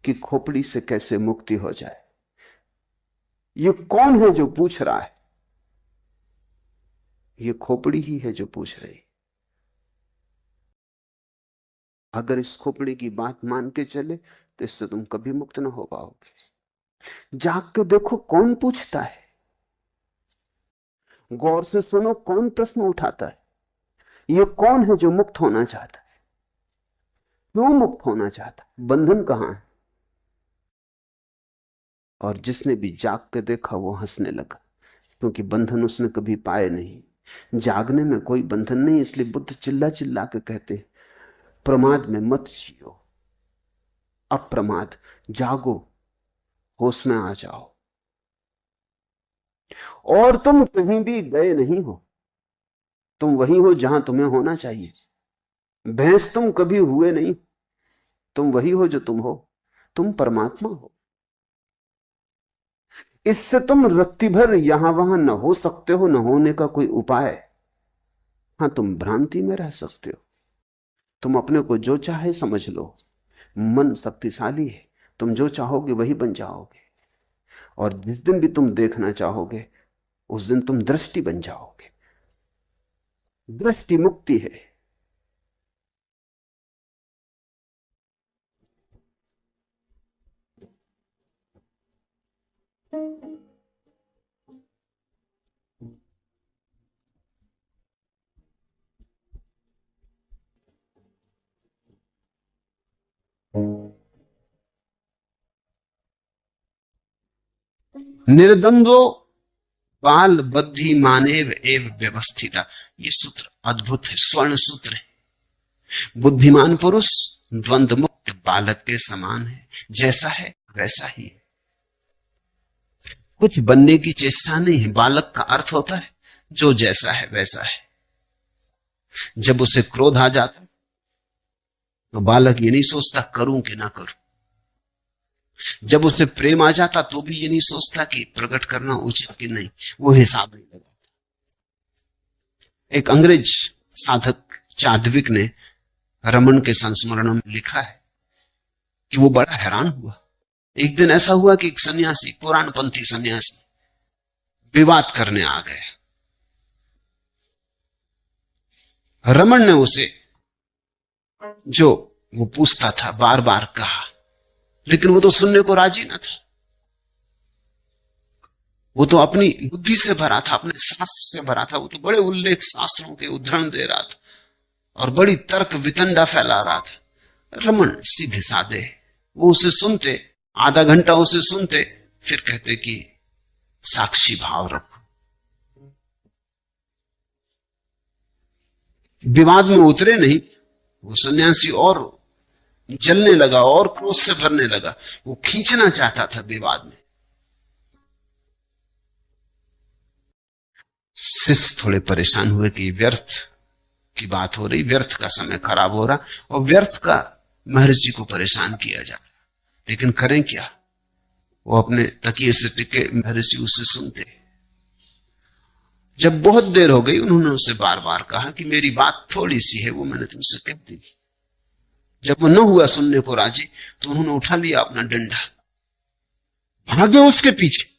कि खोपड़ी से कैसे मुक्ति हो जाए। ये कौन है जो पूछ रहा है? ये खोपड़ी ही है जो पूछ रही। अगर इस खोपड़ी की बात मान के चले तो इससे तुम कभी मुक्त ना हो पाओगे। जाग के देखो कौन पूछता है, गौर से सुनो कौन प्रश्न उठाता है। ये कौन है जो मुक्त होना चाहता है? क्यों मुक्त होना चाहता? बंधन कहां है? और जिसने भी जाग के देखा वो हंसने लगा, क्योंकि बंधन उसने कभी पाए नहीं। जागने में कोई बंधन नहीं। इसलिए बुद्ध चिल्ला चिल्ला के कहते, प्रमाद में मत जियो, अप्रमाद, जागो, होश में आ जाओ। और तुम कहीं भी गए नहीं हो, तुम वही हो जहां तुम्हें होना चाहिए। भैंस तुम कभी हुए नहीं, तुम वही हो जो तुम हो। तुम परमात्मा हो। इससे तुम रत्ती भर यहां वहां न हो सकते हो, न होने का कोई उपाय। हां, तुम भ्रांति में रह सकते हो। तुम अपने को जो चाहे समझ लो। मन शक्तिशाली है, तुम जो चाहोगे वही बन जाओगे। और जिस दिन भी तुम देखना चाहोगे उस दिन तुम दृष्टि बन जाओगे। दृष्टि मुक्ति है। निर्द्वंद्वो बाल बद्धि मानेव एव व्यवस्थिता। ये सूत्र अद्भुत है, स्वर्ण सूत्र है। बुद्धिमान पुरुष द्वंद्व मुक्त बालक के समान है, जैसा है वैसा ही है। कुछ बनने की चेष्टा नहीं है। बालक का अर्थ होता है जो जैसा है वैसा है। जब उसे क्रोध आ जाता तो बालक ये नहीं सोचता करूं कि ना करूं। जब उसे प्रेम आ जाता तो भी ये नहीं सोचता कि प्रकट करना उचित कि नहीं, वो हिसाब नहीं लगाता। एक अंग्रेज साधक चाडविक ने रमन के संस्मरण में लिखा है कि वो बड़ा हैरान हुआ। एक दिन ऐसा हुआ कि एक सन्यासी, पुराणपंथी सन्यासी, विवाद करने आ गए। रमन ने उसे जो वो पूछता था बार बार कहा, लेकिन वो तो सुनने को राजी ना था। वो तो अपनी बुद्धि से भरा था, अपने शास्त्र से भरा था। वो तो बड़े उल्लेख शास्त्रों के उद्धरण दे रहा था और बड़ी तर्क वितंडा फैला रहा था। रमन सीधे साधे, वो उसे सुनते, आधा घंटा उसे सुनते, फिर कहते कि साक्षी भाव रखो। विवाद में उतरे नहीं। वो सन्यासी और जलने लगा और क्रोध से भरने लगा। वो खींचना चाहता था विवाद में। शिष्य थोड़े परेशान हुए कि व्यर्थ की बात हो रही, व्यर्थ का समय खराब हो रहा और व्यर्थ का महर्षि को परेशान किया जा रहा। लेकिन करें क्या? वो अपने तकिए से टिके, महर्षि उससे सुनते। जब बहुत देर हो गई, उन्होंने उसे बार बार कहा कि मेरी बात थोड़ी सी है, वो मैंने तुमसे कह दी। जब वो न हुआ सुनने को राजी, तो उन्होंने उठा लिया अपना डंडा, भागे उसके पीछे।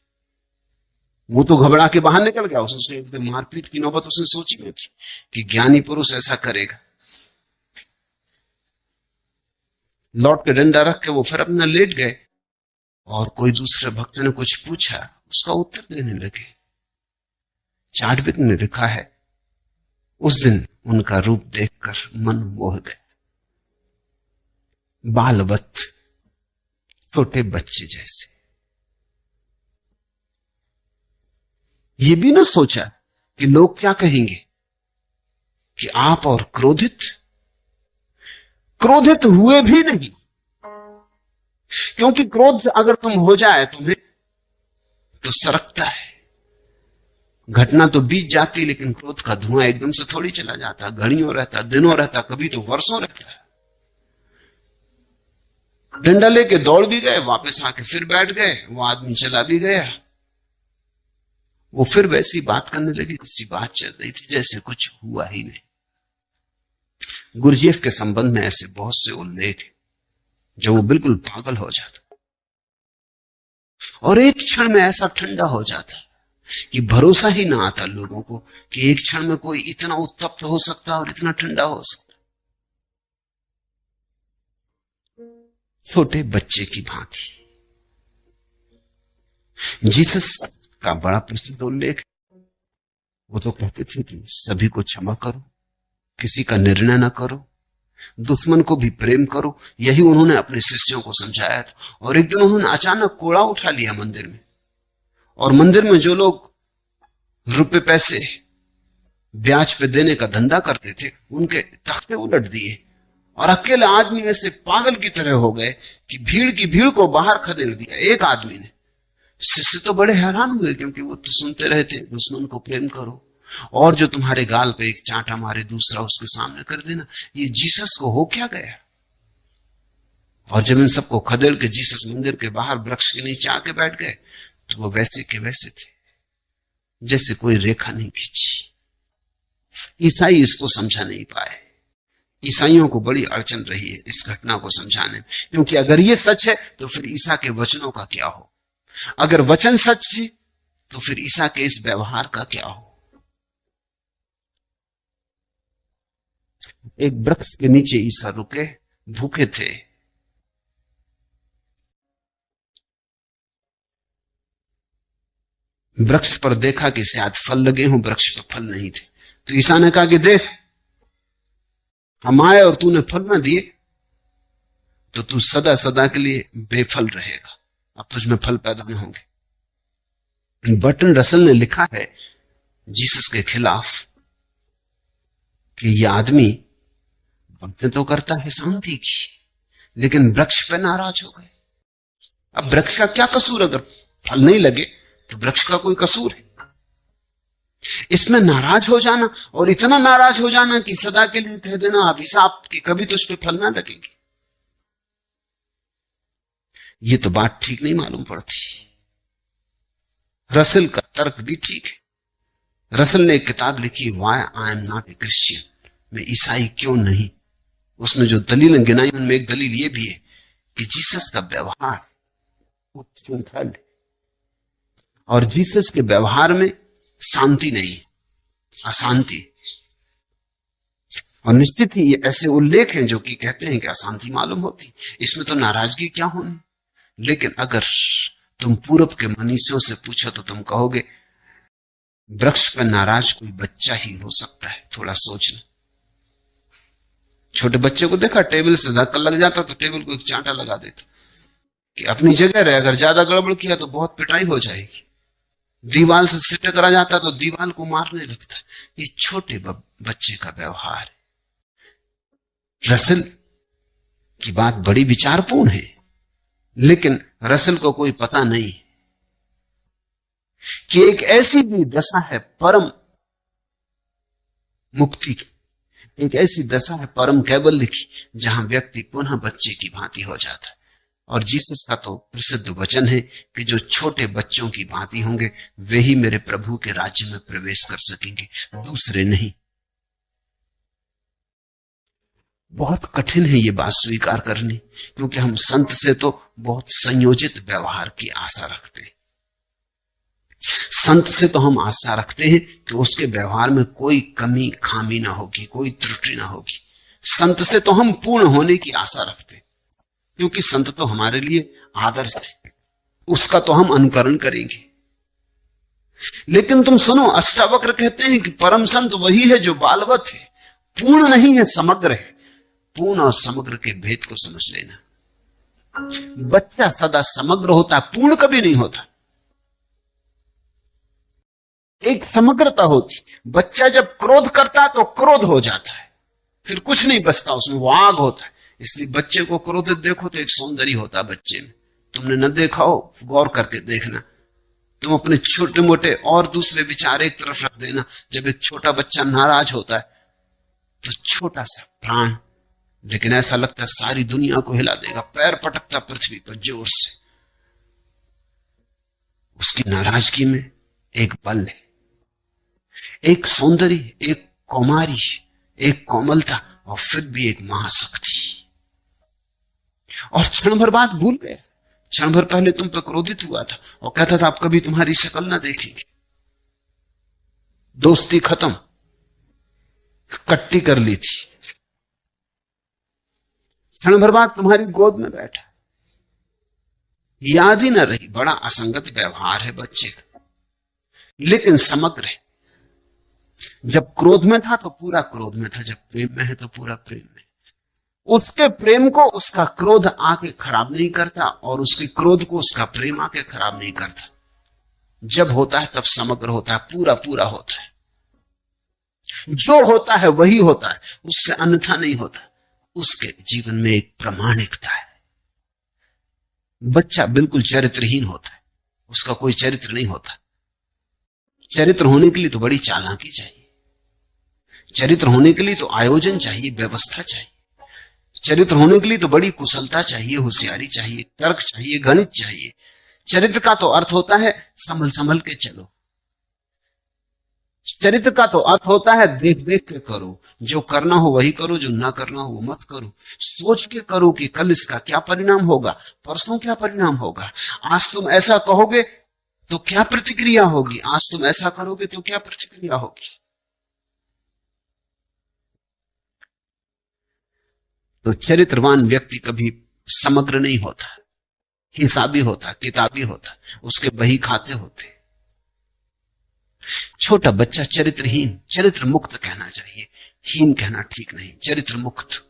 वो तो घबरा के बाहर निकल गया। उसने मारपीट की नौबत उसने सोची नहीं थी कि ज्ञानी पुरुष ऐसा करेगा। लौट के डंडा रख के वो फिर अपना लेट गए, और कोई दूसरे भक्त ने कुछ पूछा, उसका उत्तर देने लगे। चार्टविक ने लिखा है, उस दिन उनका रूप देखकर मन मोह गया, बालवत, छोटे बच्चे जैसे। ये भी ना सोचा कि लोग क्या कहेंगे कि आप और क्रोधित हुए भी नहीं, क्योंकि क्रोध अगर तुम हो जाए तुम्हें तो सरकता है। घटना तो बीत जाती, लेकिन क्रोध का धुआं एकदम से थोड़ी चला जाता, घड़ियों रहता, दिनों रहता, कभी तो वर्षों रहता है। डंडा लेके दौड़ भी गए, वापस आके फिर बैठ गए, वो आदमी चला भी गया। वो फिर वैसी बात करने लगी जैसी बात चल रही थी, जैसे कुछ हुआ ही नहीं। गुरजेफ के संबंध में ऐसे बहुत से उल्लेख हैं जो वो बिल्कुल पागल हो जाता, और एक क्षण में ऐसा ठंडा हो जाता कि भरोसा ही ना आता लोगों को कि एक क्षण में कोई इतना उत्तप्त हो सकता और इतना ठंडा हो सकता। छोटे बच्चे की भांति। जीसस का बड़ा प्रसिद्ध उल्लेख, वो तो कहते थे कि सभी को क्षमा करो, किसी का निर्णय ना करो, दुश्मन को भी प्रेम करो। यही उन्होंने अपने शिष्यों को समझाया था। और एक दिन उन्होंने अचानक कोड़ा उठा लिया मंदिर में, और मंदिर में जो लोग रुपए पैसे ब्याज पे देने का धंधा करते थे, उनके तख्ते उलट दिए, और अकेले आदमी ऐसे पागल की तरह हो गए कि भीड़ की भीड़ को बाहर खदेड़ दिया एक आदमी ने। शिष्य तो बड़े हैरान हुए, क्योंकि वो तो सुनते रहे थे दुश्मन को प्रेम करो, और जो तुम्हारे गाल पे एक चांटा मारे दूसरा उसके सामने कर देना। ये जीसस को हो क्या गया? और जब इन सबको खदेड़ के जीसस मंदिर के बाहर वृक्ष के नीचे आके बैठ गए, तो वो वैसे के वैसे थे जैसे कोई रेखा नहीं खींची। ईसाई इसको समझा नहीं पाए। ईसाइयों को बड़ी अड़चन रही है इस घटना को समझाने में, क्योंकि अगर ये सच है तो फिर ईसा के वचनों का क्या हो, अगर वचन सच है तो फिर ईसा के इस व्यवहार का क्या हो। एक वृक्ष के नीचे ईसा रुके, भूखे थे। वृक्ष पर देखा कि शायद फल लगे हों, वृक्ष पर फल नहीं थे। तो ईसा ने कहा कि देख, हम आए और तूने फल ना दिए, तो तू सदा सदा के लिए बेफल रहेगा, अब तुझ में फल पैदा नहीं होंगे। बर्टन रसल ने लिखा है जीसस के खिलाफ कि यह आदमी बातें तो करता है शांति की, लेकिन वृक्ष पे नाराज हो गए। अब वृक्ष का क्या कसूर? अगर फल नहीं लगे तो वृक्ष का कोई कसूर है? इसमें नाराज हो जाना, और इतना नाराज हो जाना कि सदा के लिए कह देना अभिशाप कि कभी तो उस पर फल ना लगेंगे, ये तो बात ठीक नहीं मालूम पड़ती। रसल का तर्क भी ठीक है। रसल ने एक किताब लिखी, why I am not a Christian, मैं ईसाई क्यों नहीं। उसमें जो दलीलें गिनाई उनमें एक दलील ये भी है कि जीसस का व्यवहार उच्छृंखल है, और जीसस के व्यवहार में शांति नहीं, अशांति। और निश्चित ही ये ऐसे उल्लेख हैं जो कि कहते हैं कि अशांति मालूम होती, इसमें तो नाराजगी क्या होनी। लेकिन अगर तुम पूरब के मनीषियों से पूछो तो तुम कहोगे वृक्ष पर नाराज कोई बच्चा ही हो सकता है। थोड़ा सोचना। छोटे बच्चे को देखा, टेबल से धक्का लग जाता तो टेबल को एक चांटा लगा देता कि अपनी जगह रहे, अगर ज्यादा गड़बड़ किया तो बहुत पिटाई हो जाएगी। दीवार से सिर टकरा जाता तो दीवार को मारने लगता। ये छोटे बच्चे का व्यवहार है। रसल की बात बड़ी विचारपूर्ण है, लेकिन रसल को कोई पता नहीं कि एक ऐसी भी दशा है परम मुक्ति की, एक ऐसी दशा है परम कैवल्य की, जहां व्यक्ति पुनः बच्चे की भांति हो जाता है। और जीसस का तो प्रसिद्ध वचन है कि जो छोटे बच्चों की भांति होंगे वे ही मेरे प्रभु के राज्य में प्रवेश कर सकेंगे, दूसरे नहीं। बहुत कठिन है ये बात स्वीकार करनी, क्योंकि हम संत से तो बहुत संयोजित व्यवहार की आशा रखते हैं। संत से तो हम आशा रखते हैं कि उसके व्यवहार में कोई कमी खामी ना होगी, कोई त्रुटि ना होगी। संत से तो हम पूर्ण होने की आशा रखते हैं, क्योंकि संत तो हमारे लिए आदर्श है, उसका तो हम अनुकरण करेंगे। लेकिन तुम सुनो, अष्टावक्र कहते हैं कि परम संत वही है जो बालवत है, पूर्ण नहीं है, समग्र है। पूर्ण और समग्र के भेद को समझ लेना। बच्चा सदा समग्र होता है, पूर्ण कभी नहीं होता। एक समग्रता होती। बच्चा जब क्रोध करता है तो क्रोध हो जाता है, फिर कुछ नहीं बचता उसमें, वो आग होता है। इसलिए बच्चे को क्रोधित देखो तो एक सौंदर्य होता है बच्चे में। तुमने न देखा हो, गौर करके देखना। तुम अपने छोटे मोटे और दूसरे विचार एक तरफ रख देना। जब एक छोटा बच्चा नाराज होता है तो छोटा सा प्राण, लेकिन ऐसा लगता है सारी दुनिया को हिला देगा, पैर पटकता पृथ्वी पर जोर से। उसकी नाराजगी में एक बल है, एक सौंदर्य, एक कौमारी, एक कोमलता, और फिर भी एक महाशक्ति। और क्षण भर बाद भूल गया। क्षण भर पहले तुम पर क्रोधित हुआ था और कहता था आप कभी तुम्हारी शक्ल ना देखेंगे। दोस्ती खत्म, कट्टी कर ली थी। क्षण भर बाद तुम्हारी गोद में बैठा, याद ही ना रही। बड़ा असंगत व्यवहार है बच्चे का, लेकिन समग्र है। जब क्रोध में था तो पूरा क्रोध में था, जब प्रेम में है तो पूरा प्रेम में। उसके प्रेम को उसका क्रोध आके खराब नहीं करता, और उसके क्रोध को उसका प्रेम आके खराब नहीं करता। जब होता है तब समग्र होता है, पूरा पूरा होता है। जो होता है वही होता है, उससे अन्यथा नहीं होता। उसके जीवन में एक प्रामाणिकता है। बच्चा बिल्कुल चरित्रहीन होता है, उसका कोई चरित्र नहीं होता। चरित्र होने के लिए तो बड़ी चालाकी चाहिए, चरित्र होने के लिए तो आयोजन चाहिए, व्यवस्था चाहिए। चरित्र होने के लिए तो बड़ी कुशलता चाहिए, होशियारी चाहिए, तर्क चाहिए, गणित चाहिए। चरित्र का तो अर्थ होता है संभल संभल के चलो। चरित्र का तो अर्थ होता है देख देख के करो, जो करना हो वही करो, जो ना करना हो वो मत करो। सोच के करो कि कल इसका क्या परिणाम होगा, परसों क्या परिणाम होगा। आज तुम ऐसा कहोगे तो क्या प्रतिक्रिया होगी, आज तुम ऐसा करोगे तो क्या प्रतिक्रिया होगी। तो चरित्रवान व्यक्ति कभी समग्र नहीं होता, हिसाबी होता, किताबी होता, उसके बही खाते होते। छोटा बच्चा चरित्रहीन, चरित्र मुक्त कहना चाहिए, हीन कहना ठीक नहीं, चरित्र मुक्त।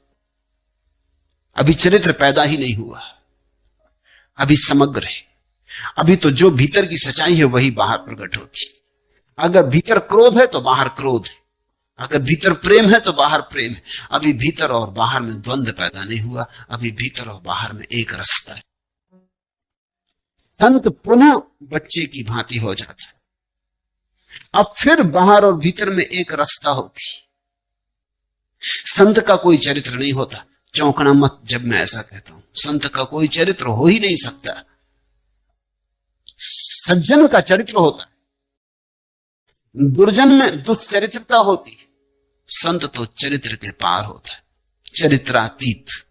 अभी चरित्र पैदा ही नहीं हुआ, अभी समग्र है। अभी तो जो भीतर की सच्चाई है वही बाहर प्रकट होती। अगर भीतर क्रोध है तो बाहर क्रोध है, अगर भीतर प्रेम है तो बाहर प्रेम है। अभी भीतर और बाहर में द्वंद्व पैदा नहीं हुआ, अभी भीतर और बाहर में एक रास्ता है। संत पुनः बच्चे की भांति हो जाता है। अब फिर बाहर और भीतर में एक रास्ता होती। संत का कोई चरित्र नहीं होता। चौंकना मत जब मैं ऐसा कहता हूं, संत का कोई चरित्र हो ही नहीं सकता। सज्जन का चरित्र होता है, दुर्जन में दुश्चरित्रता होती। संत तो चरित्र के पार होता है, चरित्रातीत।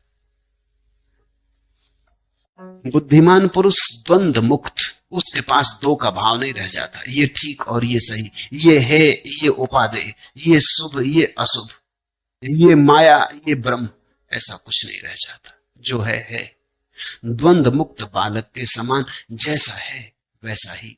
बुद्धिमान पुरुष द्वंद्व मुक्त, उसके पास दो का भाव नहीं रह जाता, ये ठीक और ये सही, ये है ये उपादेय, ये शुभ ये अशुभ, ये माया ये ब्रह्म, ऐसा कुछ नहीं रह जाता। जो है। द्वंद्व मुक्त बालक के समान जैसा है वैसा ही